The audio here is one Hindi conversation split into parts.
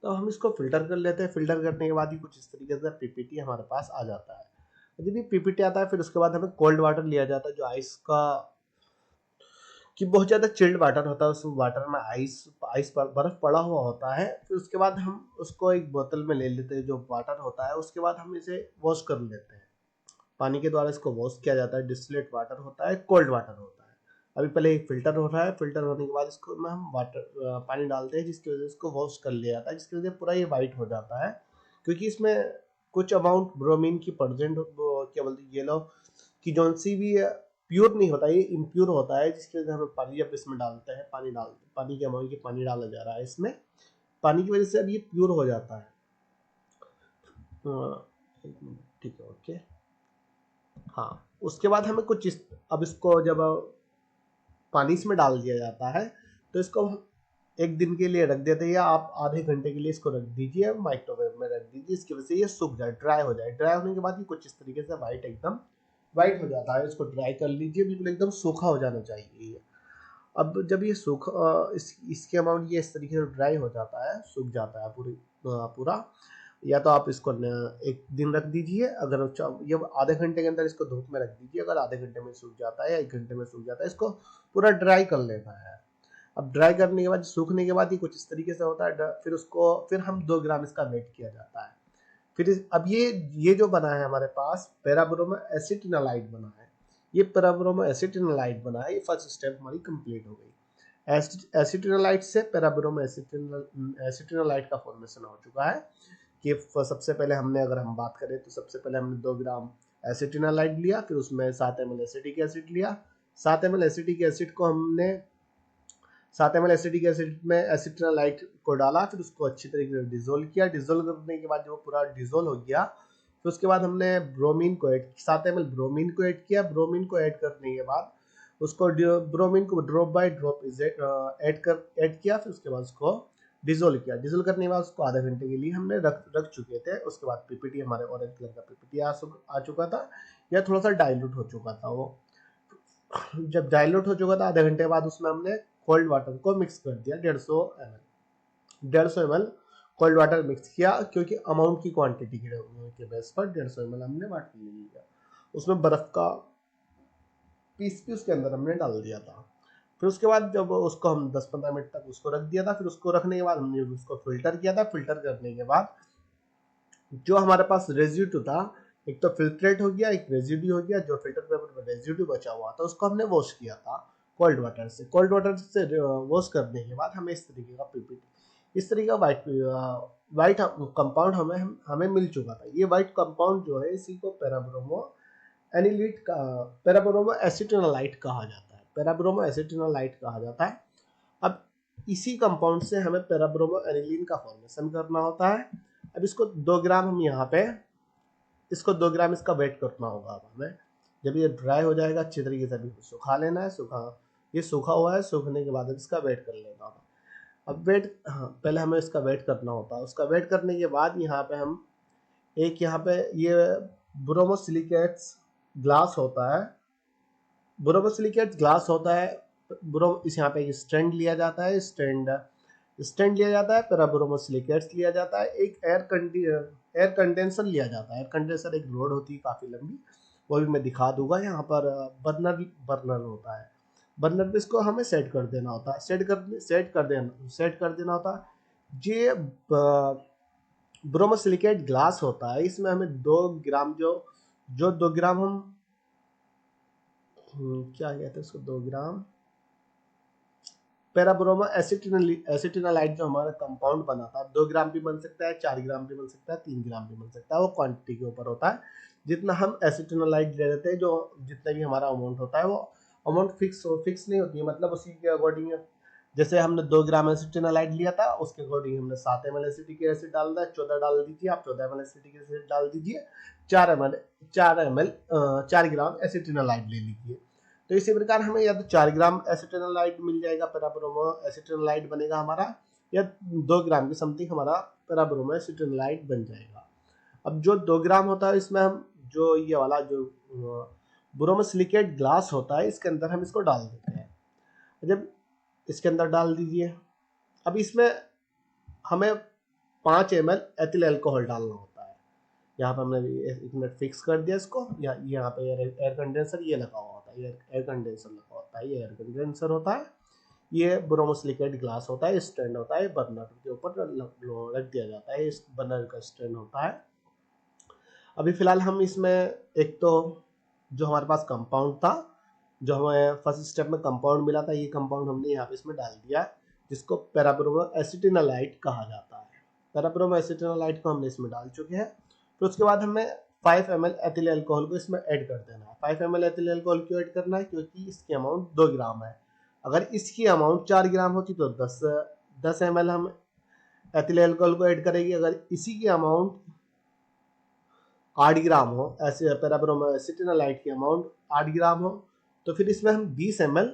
तो हम इसको फिल्टर कर लेते हैं। फिल्टर करने के बाद ही कुछ इस तरीके से पीपीटी हमारे पास आ जाता है। जब ये पीपीटी आता है फिर उसके बाद हमें कोल्ड वाटर लिया जाता है, जो आइस का कि बहुत ज़्यादा चिल्ड वाटर होता है, उस वाटर में आइस आइस बर्फ पड़ा हुआ होता है। फिर उसके बाद हम उसको एक बोतल में ले लेते हैं जो वाटर होता है। उसके बाद हम इसे वॉश कर लेते हैं, पानी के द्वारा इसको वॉश किया जाता है। डिस्टिलेट वाटर होता है, कोल्ड वाटर होता है। अभी पहले एक फिल्टर हो रहा है, फिल्टर होने के बाद इसको में हम वाटर पानी डालते हैं, जिसकी वजह से इसको वॉश कर लिया जाता है, जिसकी वजह से पूरा ये वाइट हो जाता है। क्योंकि इसमें कुछ अमाउंट ब्रोमीन की प्रेजेंट, क्या बोलते हैं ये लोग, कि जौन सी भी प्योर नहीं होता, ये इम्प्योर होता है, जिसकी वजह से हमें पानी जब इसमें डालते हैं, पानी के अमाउंट की पानी डाला जा रहा है इसमें, पानी की वजह से अब ये प्योर हो जाता है। एक मिनट, ठीक है, ओके। हाँ, उसके बाद हमें कुछ अब इसको जब पानी इसमें डाल दिया जाता है तो इसको हम एक दिन के लिए रख देते हैं, या आप आधे घंटे के लिए इसको रख दीजिए, माइक्रोवेव में रख दीजिए। इसकी वजह से ये सूख जाए, ड्राई हो जाए। ड्राई होने के बाद ये कुछ इस तरीके से वाइट, एकदम वाइट हो जाता है। इसको ड्राई कर लीजिए, बिल्कुल एकदम सूखा हो जाना चाहिए। अब जब ये सूखा इसके अमाउंट ये इस तरीके से ड्राई हो जाता है, सूख जाता है पूरा, या तो आप इसको एक दिन रख दीजिए, अगर ये आधे घंटे के अंदर इसको धूप में रख दीजिए। अगर आधे घंटे में सूख जाता है या 1 घंटे में सूख जाता है, इसको पूरा ड्राई कर लेना है। अब ड्राई करने के बाद, सूखने के बाद ये कुछ इस तरीके से होता है। फिर हम 2 ग्राम इसका वेट किया जाता है। अब ये जो बना है हमारे पास, पैराब्रोमो एसिटिनालाइड बना है। ये पैराब्रोमो एसिटिनालाइड बना है। ये फर्स्ट स्टेप हमारी कंप्लीट हो गई। एसिटिनालाइड से पैराब्रोमो एसिटिनालाइड का फॉर्मेशन हो चुका है। कि सबसे पहले हमने, अगर हम बात करें तो सबसे पहले हमने 2 ग्राम एसिटिनालाइड लिया, फिर उसमें 7 ml एसिटिक एसिड लिया। 7 ml एसिटिक एसिड को हमने 7 ml एसिटिक एसिड में एसिटिनालाइड को डाला, फिर उसको अच्छी तरीके से डिजोल्व किया। डिजोल्व करने के बाद जब वो पूरा डिजोल्व हो गया, फिर उसके बाद हमने ब्रोमीन को 7 ml ब्रोमीन को ऐड किया। ब्रोमीन को ऐड करने के बाद उसको ब्रोमीन को ड्रॉप बाय ड्रॉप ऐड किया। फिर उसके बाद उसको डिजोल्व किया। डिजोल्व करने के बाद उसको आधे घंटे के लिए हमने रख चुके थे। उसके बाद पीपीटी, हमारे ऑरेंज कलर का पीपीटी आ चुका था, या थोड़ा सा डाइल्यूट हो चुका था वो। जब डाइल्यूट हो चुका था आधे घंटे बाद, उसमें हमने कोल्ड वाटर को मिक्स कर दिया, 150 ml कोल्ड वाटर मिक्स किया, क्योंकि अमाउंट की क्वांटिटी के बेस पर 150 ml हमने वाटर ले लिया। उसमें बर्फ का पीस भी उसके अंदर हमने डाल दिया था। फिर उसके बाद जब उसको हम 10-15 मिनट तक उसको रख दिया था, फिर उसको रखने के बाद हमने उसको फिल्टर किया था। फिल्टर करने के बाद जो हमारे पास रेजिड्यू था, एक तो फिल्ट्रेट हो गया, एक रेजिड्यू हो गया। जो फिल्टर पेपर में रेजिड्यू बचा हुआ था उसको हमने वॉश किया था कोल्ड वाटर से। कोल्ड वाटर से वॉश करने के बाद हमें इस तरीके का पीपीटी, इस तरीके का वाइट कंपाउंड हमें मिल चुका था। ये वाइट कंपाउंड जो है, इसी को पैराब्रोमो एसिटिनालाइड कहा जाता है। पैराब्रोमो एसिटिनालाइड कहा जाता है। अब इसी कंपाउंड से हमें पैराब्रोमो एनिलीन का फॉर्मेशन करना होता है। अब इसको 2 ग्राम हम यहाँ पे, इसको 2 ग्राम इसका वेट करना होगा। अब हमें जब ये ड्राई हो जाएगा अच्छी तरीके से, अभी सुखा लेना है। ये सूखा हुआ है, सूखने के बाद इसका वेट कर लेना होगा। अब पहले हमें इसका वेट करना होता है। उसका वेट करने के बाद यहाँ पे हम यहाँ पे ये ब्रोमोसिलिकेट्स ग्लास होता है। बोरोसिलिकेट ग्लास होता है। इस यहाँ पे एक स्टैंड लिया जाता है, स्टैंड लिया जाता है। पैराब्रोमोसिलिकेट्स लिया जाता है। एक एयर कंडेंसर लिया जाता है। एयर कंडेंसर एक रोड होती है काफ़ी लंबी, वो भी मैं दिखा दूंगा। यहाँ पर बर्नर होता है। बर्नर पे इसको हमें सेट कर देना होता है। सेट कर देना होता है। ये ब्रोमोसिलिकेट ग्लास होता है। इसमें हमें 2 ग्राम जो 2 ग्राम हम क्या कहते हैं उसको, 2 ग्राम पैराब्रोमो एसिटिनालाइड जो हमारा कंपाउंड बना था, 2 ग्राम भी बन सकता है, 4 ग्राम भी बन सकता है, 3 ग्राम भी बन सकता है। वो क्वांटिटी के ऊपर होता है। जितना हम एसिटिनालाइड ले लेते हैं, जो जितना भी हमारा अमाउंट होता है, वो अमाउंट फिक्स नहीं होती है। मतलब उसी के अकॉर्डिंग, जैसे हमने 2 ग्राम एसिटिनालाइड लिया था, उसके अकॉर्डिंग हमने 7 ml एसिटिक एसिड डालना है, 14 डाल दीजिए आप, 14 ml एसिटिक एसिड डाल दीजिए, 4 ग्राम एसिटिनालाइड ले लीजिए। तो इसी प्रकार हमें या तो 4 ग्राम एसिटिनालाइड मिल जाएगा, पैराब्रोमो एसिटिनालाइड बनेगा हमारा, या 2 ग्राम की समथिंग हमारा पैराब्रोमो एसिटिनालाइड बन जाएगा। अब जो 2 ग्राम होता है, इसमें हम जो ये वाला जो ब्रोमोसिलिकेट ग्लास होता है, इसके अंदर हम इसको डाल देते हैं। जब इसके अंदर डाल दीजिए, अब इसमें हमें 5 ml एथिल अल्कोहल डालना होता है। यहाँ पर हमने 1 मिनट फिक्स कर दिया इसको। यहाँ पे एयर कंडेंसर ये लगा हुआ होता है, एयर कंडेंसर लगा होता है, ये एयर कंडेंसर होता है। ये ब्रोमोसिलिकेट ग्लास होता है, स्टैंड होता है, बर्नर के ऊपर रख दिया जाता है, इस बर्नर का स्टैंड होता है। अभी फिलहाल हम इसमें एक तो जो हमारे पास कंपाउंड था, जो हमें फर्स्ट स्टेप में कंपाउंड मिला था, ये कंपाउंड हमने यहाँ पे इसमें डाल दिया, जिसको पैराब्रोमो एसिटिनोलाइट कहा जाता है। पैराब्रोमो एसिटिनोलाइट को हमने इसमें डाल चुके हैं। फिर उसके बाद हमें 5 ml एथिल अल्कोहल को इसमें ऐड कर देना है। 5 ml एथिल अल्कोहल क्यों ऐड करना है? क्योंकि इसकी अमाउंट 2 ग्राम है। अगर इसकी अमाउंट 4 ग्राम होती तो 10 ml हम एथिल अल्कोहल को ऐड करेंगे। अगर इसी की अमाउंट 8 ग्राम हो, ऐसे पैराब्रोमो एसिटिनोलाइट की अमाउंट 8 ग्राम हो, तो फिर इसमें हम 20 ml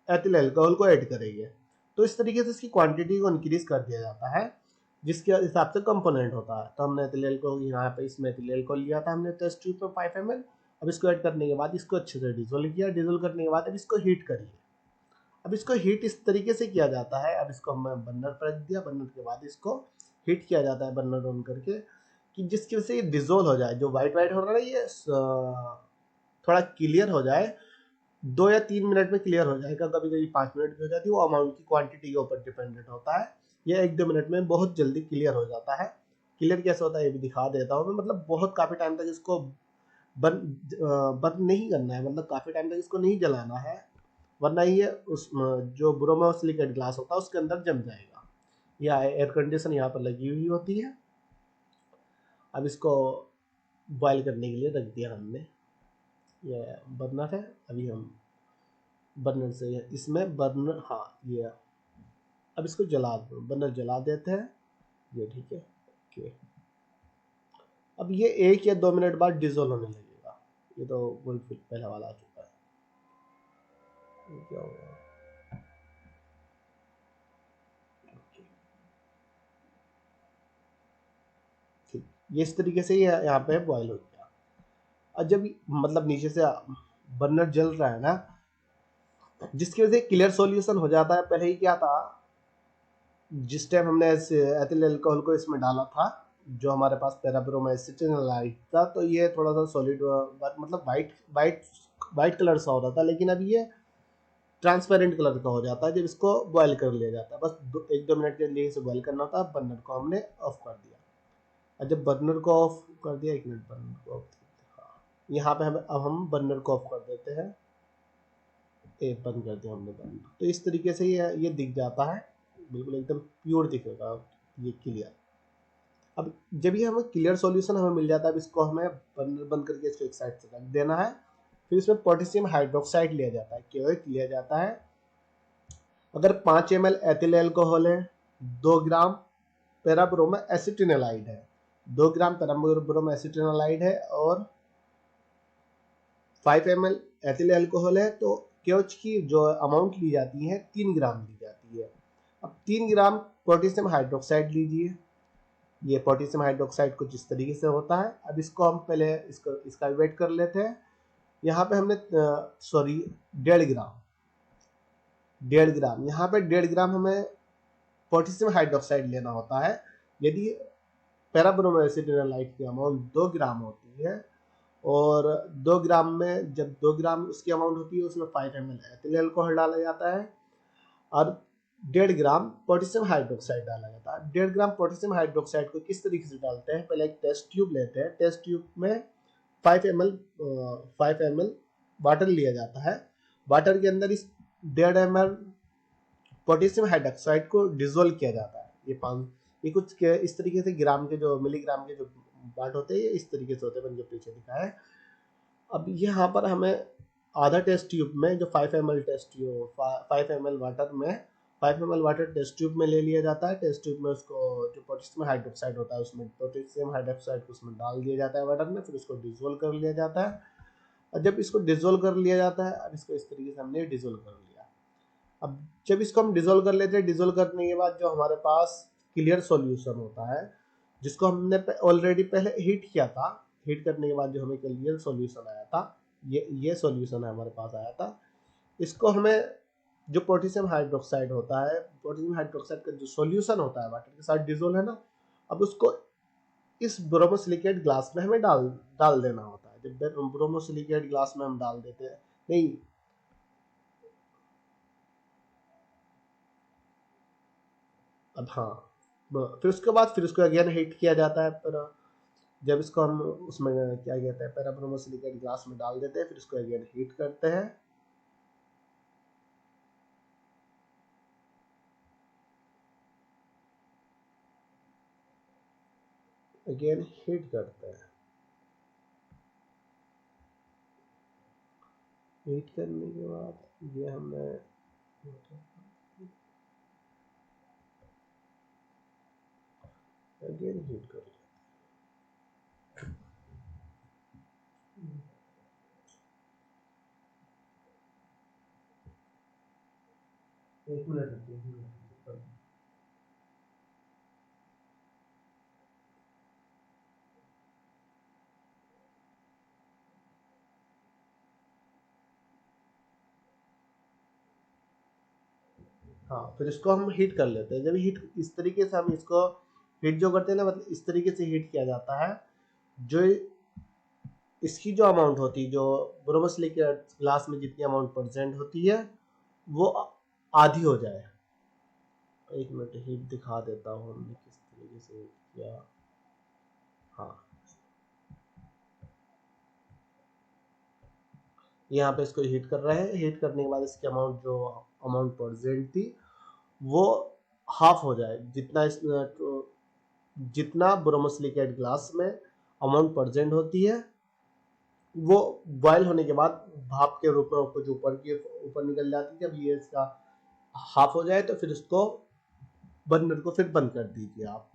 एथिल अल्कोहल को ऐड करेंगे। तो इस तरीके से इसकी क्वांटिटी को इंक्रीज कर दिया जाता है, जिसके हिसाब से कंपोनेंट होता है। तो हमने एथिल अल्कोहल यहाँ पे इसमें एथिल अल्कोहल लिया था हमने टेस्ट ट्यूब में 5 ml। अब इसको ऐड करने के बाद इसको अच्छे से डिजोल्व किया। डिजोल्व करने के बाद अब इसको हीट करिए। अब इसको हीट इस तरीके से किया जाता है। अब इसको हमने बर्नर पर रख दिया। बर्नर के बाद इसको हीट किया जाता है बर्नर ऑन करके, कि जिसकी वजह से ये डिजोल्व हो जाए। जो वाइट वाइट हो रहा है ये थोड़ा क्लियर हो जाए। 2 या 3 मिनट में क्लियर हो जाएगा, कभी कभी 5 मिनट में हो जाती है। वो अमाउंट की क्वांटिटी के ऊपर डिपेंडेंट होता है। ये 1-2 मिनट में बहुत जल्दी क्लियर हो जाता है। क्लियर कैसे होता है ये भी दिखा देता हूँ मैं। मतलब बहुत काफ़ी टाइम तक इसको बंद नहीं करना है, मतलब काफ़ी टाइम तक इसको नहीं जलाना है, वरना ये उस जो ब्रोमोसिलिकेट ग्लास होता है उसके अंदर जम जाएगा। यह एयर कंडीशन यहाँ पर लगी हुई होती है। अब इसको बॉयल करने के लिए रख दिया हमने। ये बर्नर है। अभी हम बर्नर से इसमें बर्नर, हाँ ये, अब इसको बर्नर जला देते हैं। ये ठीक है, ओके। अब ये 1 या 2 मिनट बाद डिजोल्व होने लगेगा। ये तो बिल्कुल पहला वाला आ चुका है। ये क्या हो गया? ठीक, ये इस तरीके से यहाँ पे बॉयल हो गया। और जब मतलब नीचे से बर्नर जल रहा है ना, जिसकी वजह से क्लियर सॉल्यूशन हो जाता है। पहले ही क्या था, जिस टाइम हमने एथिल अल्कोहल को इसमें डाला था, जो हमारे पास पैराब्रोमो एसिटिनोलाइट था, तो ये थोड़ा सा सॉलिड, मतलब वाइट कलर सा हो रहा था। लेकिन अब ये ट्रांसपेरेंट कलर का हो जाता है जब इसको बॉयल कर लिया जाता है। बस 1-2 मिनट के लिए इसे बॉयल करना होता है। बर्नर को हमने ऑफ कर दिया। और जब बर्नर को ऑफ कर दिया, 1 मिनट, बर्नर को ऑफ, हाँ, यहाँ पे अब हम बर्नर को ऑफ कर देते हैं। बंद कर दिया हमने बर्नर। तो इस तरीके से ये दिख जाता है, बिल्कुल एकदम प्योर दिखेगा ये क्लियर। अब जब ये हमें क्लियर सॉल्यूशन हमें मिल जाता है, अब इसको हमें बर्नर बंद करके इसको एक साइड से रख देना है। फिर इसमें पोटेशियम हाइड्रोक्साइड लिया जाता है। क्यों लिया जाता है? अगर 5 ml एथिल अल्कोहल है, 2 ग्राम पैराब्रोमो एसिटिनोलाइड है, 2 ग्राम पैराब्रोमो एसिटिनोलाइड है, और 5 ml एथिल अल्कोहल है, तो क्योच की जो अमाउंट ली जाती है 3 ग्राम ली जाती है। अब 3 ग्राम पोटेशियम हाइड्रोक्साइड लीजिए। ये पोटेशियम हाइड्रोक्साइड कुछ इस तरीके से होता है। अब इसको हम पहले इसका वेट कर लेते हैं। यहाँ पे हमने 1.5 ग्राम यहाँ पे 1.5 ग्राम हमें पोटेशियम हाइड्रोक्साइड लेना होता है। यदि पैराब्रोमो एसिटिनोलाइट की अमाउंट 2 ग्राम होती है, और 2 ग्राम में जब 2 ग्राम उसकी अमाउंट होती है, उसमें 5 ml एथिल अल्कोहल डाला जाता है, और 1.5 ग्राम पोटेशियम हाइड्रोक्साइड डाला जाता है। 1.5 ग्राम पोटेशियम हाइड्रोक्साइड को किस तरीके से डालते हैं? पहले एक टेस्ट ट्यूब लेते हैं। टेस्ट ट्यूब में 5 ml वाटर लिया जाता है। वाटर के अंदर इस 1.5 ml पोटेशियम हाइड्रोक्साइड को डिजोल्व किया जाता है। ये कुछ इस तरीके से ग्राम के जो मिलीग्राम के जो वाट होते हैं, इस तरीके से होते हैं, जो पीछे दिखा है। अब यहाँ पर हमें आधा टेस्ट ट्यूब में, जो 5 ml test tube 5 ml water में 5 ml वाटर टेस्ट ट्यूब में ले लिया जाता है। टेस्ट ट्यूब में उसको जो पोटेशियम हाइड्रोक्साइड होता है, उसमें पोटेशियम हाइड्रोक्साइड को उसमें डाल दिया जाता है वाटर में। फिर उसको डिजोल्व कर लिया जाता है। और जब इसको डिजोल्व कर लिया जाता है, अब इसको इस तरीके से हमने डिजोल्व कर लिया। अब जब इसको हम डिजोल्व कर लेते हैं, डिजोल्व करने के बाद जो हमारे पास क्लियर सॉल्यूशन होता है, जिसको हमने ऑलरेडी पहले हीट किया था, हीट करने के बाद जो हमें क्लियर सॉल्यूशन आया था, ये सॉल्यूशन हमारे पास आया था। इसको हमें जो पोटेशियम हाइड्रोक्साइड होता है, पोटेशियम हाइड्रोक्साइड का जो सॉल्यूशन होता है वाटर के साथ डिजोल्व है ना, अब उसको इस ब्रोमोसिलिकेट ग्लास में हमें डाल डाल देना होता है। जब ब्रोमोसिलिकेट ग्लास में हम डाल देते हैं, नहीं, अब हाँ, फिर उसके बाद फिर उसको अगेन हीट किया जाता है। पर जब इसको हम उसमें क्या कहते हैं, पैराब्रोमोसिलिकेट ग्लास में डाल देते हैं, फिर इसको अगेन हीट करते हैं। अगेन हीट करते हैं। हीट करने के बाद ये हमने अगेन हीट कर लिया। एक मिनट रुकिए। हाँ, फिर इसको हम हीट कर लेते हैं। जब हीट इस तरीके से हम इसको हीट जो करते हैं ना, मतलब इस तरीके से हीट किया जाता है, जो इसकी जो अमाउंट होती है, जो ब्रोमोसिलिकेट ग्लास में जितनी अमाउंट प्रेजेंट होती है, वो आधी हो जाए। एक मिनट हीट दिखा देता हूँ हमने किस तरीके से हीट किया। हाँ, यहाँ पे इसको हीट कर रहे हैं। हीट करने के बाद इसकी अमाउंट, जो अमाउंट प्रेजेंट थी, वो हाफ हो जाए। जितना ब्रोमोसिलिकेट ग्लास में अमाउंट प्रेजेंट होती है, वो बॉयल होने के बाद भाप के रूप में कुछ ऊपर निकल जाती है। जब ये इसका हाफ हो जाए तो फिर इसको बर्नर को फिर बंद कर दीजिए आप।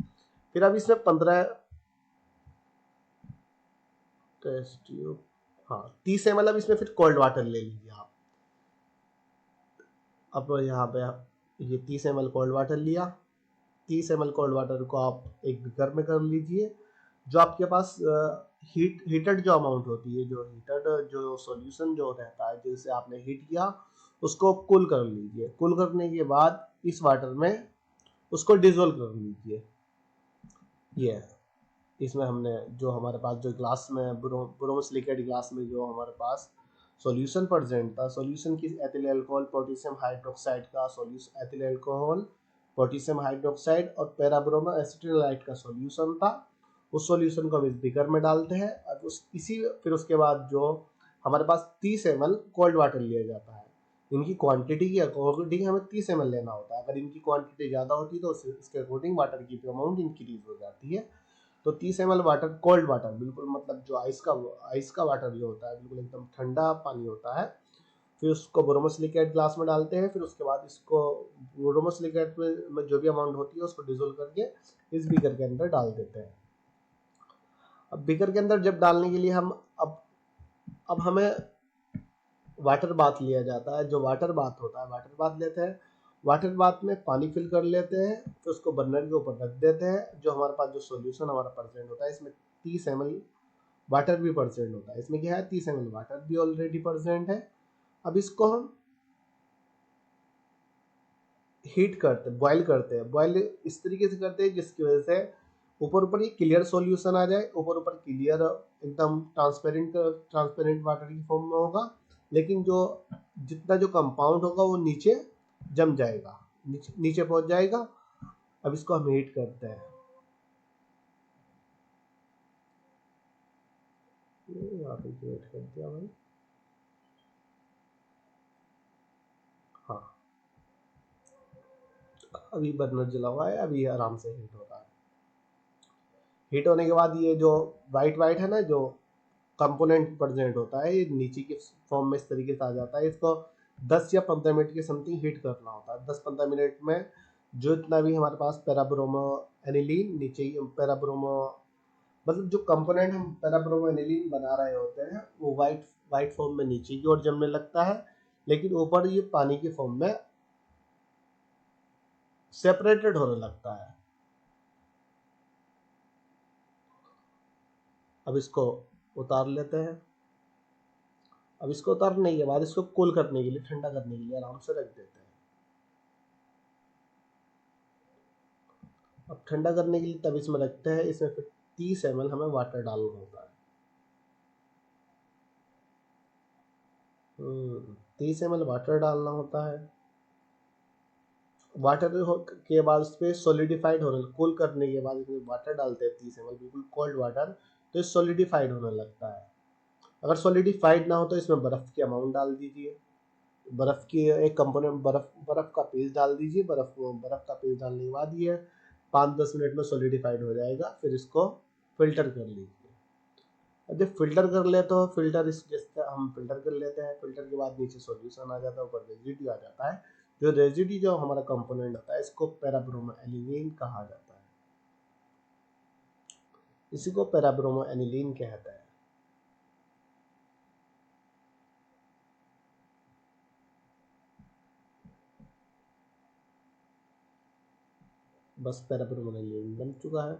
फिर अब इसमें 15 टेस्ट ट्यूब, हाँ 30 ml अब इसमें फिर कोल्ड वाटर ले लीजिए आप। अब यहाँ पे ये 30 ml कोल्ड वाटर लिया। 30 ml कोल्ड वाटर को आप एक बिकर में कर लीजिए। जो आपके पास हीटेड जो अमाउंट होती है, जो हीटेड जो सॉल्यूशन जो रहता है, जैसे आपने हीट किया, उसको कूल कर लीजिए। कूल करने के बाद इस वाटर में उसको डिजोल्व कर लीजिए। ये है, इसमें हमने जो हमारे पास जो ग्लास में ब्रोमोसिलिकेट ग्लास में जो हमारे पास सॉल्यूशन प्रेजेंट था, सॉल्यूशन की एथिल अल्कोहल पोटेशियम हाइड्रोक्साइड का solution, ethyl alcohol potassium hydroxide और पैराब्रोमो एसिटिलाइट का सॉल्यूशन था। उस सॉल्यूशन को हम इस बिकर में डालते हैं। और फिर उसके बाद जो हमारे पास 30 ml कोल्ड वाटर लिया जाता है। इनकी क्वांटिटी के अकॉर्डिंग हमें 30 ml लेना होता है। अगर इनकी क्वांटिटी ज़्यादा होती है तो इसके अकॉर्डिंग वाटर की अमाउंट इंक्रीज हो जाती है। तो 30 ml वाटर, कोल्ड वाटर, बिल्कुल मतलब जो आइस का वाटर जो होता है, बिल्कुल एकदम ठंडा पानी होता है। फिर उसको ब्रोमोसिलिकेट ग्लास में डालते हैं। फिर उसके बाद इसको ब्रोमोसिलिकेट में जो भी अमाउंट होती है उसको डिजोल्व करके इस बीकर के अंदर डाल देते हैं। अब बीकर के अंदर जब डालने के लिए हम अब हमें वाटर बाथ लिया जाता है। जो वाटर बाथ होता है, वाटर बाथ लेते हैं। वाटर बाथ में पानी फिल कर लेते हैं, फिर उसको बर्नर के ऊपर रख देते हैं। जो हमारे पास जो सॉल्यूशन हमारा प्रेजेंट होता है, इसमें 30 ml वाटर भी प्रेजेंट होता है। इसमें क्या है, 30 ml वाटर भी ऑलरेडी प्रेजेंट है। अब इसको हम हीट करते हैं, बॉयल करते हैं। बॉयल इस तरीके से करते हैं जिसकी वजह से ऊपर ऊपर ये क्लियर सॉल्यूशन आ जाए, ऊपर ऊपर क्लियर एकदम ट्रांसपेरेंट वाटर की फॉर्म में होगा, लेकिन जो जितना जो कंपाउंड होगा वो नीचे जम जाएगा, नीचे पहुंच जाएगा। अब इसको हम हीट करते हैं। यहाँ पे हीट कर दिया भाई। हाँ, अभी बर्नर जला हुआ है, अभी आराम से हीट हो रहा है। हीट होने के बाद ये जो वाइट वाइट है ना, जो कंपोनेंट प्रेजेंट होता है, ये नीचे की फॉर्म में इस तरीके से आ जाता है। इसको 10 या 15 मिनट की समथिंग हीट करना होता है। 10-15 मिनट में जो इतना भी हमारे पास पैराब्रोमो एनिलीन नीचे, पैराब्रोमो मतलब जो कंपोनेंट हम पैराब्रोमो एनिलीन बना रहे होते हैं, वो वाइट वाइट फॉर्म में नीचे की ओर जमने लगता है, लेकिन ऊपर ये पानी की फॉर्म में सेपरेटेड होने लगता है। अब इसको उतार लेते हैं। अब इसको उतारने के बाद इसको कूल करने के लिए, ठंडा करने के लिए आराम से रख देते हैं। अब ठंडा करने के लिए तब इसमें रखते हैं, इसमें फिर 30 ml हमें वाटर डालना होता है। 30 ml वाटर डालना होता है। के बाद उस पर सोलिडिफाइड होने, कूल करने के बाद इसमें वाटर डालते हैं 30 ml, बिल्कुल कोल्ड वाटर, तो ये सोलिडिफाइड होने लगता है। अगर सोलिडिफाइड ना हो तो इसमें बर्फ़ की अमाउंट डाल दीजिए, बर्फ़ की एक कंपोनेंट, बर्फ़ का पेस्ट डाल दीजिए। बर्फ़ का पेस्ट डालने के बाद ये 5-10 मिनट में सोलिडिफाइड हो जाएगा। फिर इसको फिल्टर कर लीजिए। अब जब फिल्टर कर ले तो फिल्टर इस जैसे हम फिल्टर कर लेते हैं, फिल्टर के बाद नीचे सॉल्यूशन आ जाता है, ऊपर रेजिड्यू आ जाता है। जो रेजिड्यू जो हमारा कंपोनेंट होता है इसको पैराब्रोमो एनिलीन कहा जाता है। इसी को पैराब्रोमो एनिलीन कहता है। बस पैराब्रोमो एनिलीन बन चुका है।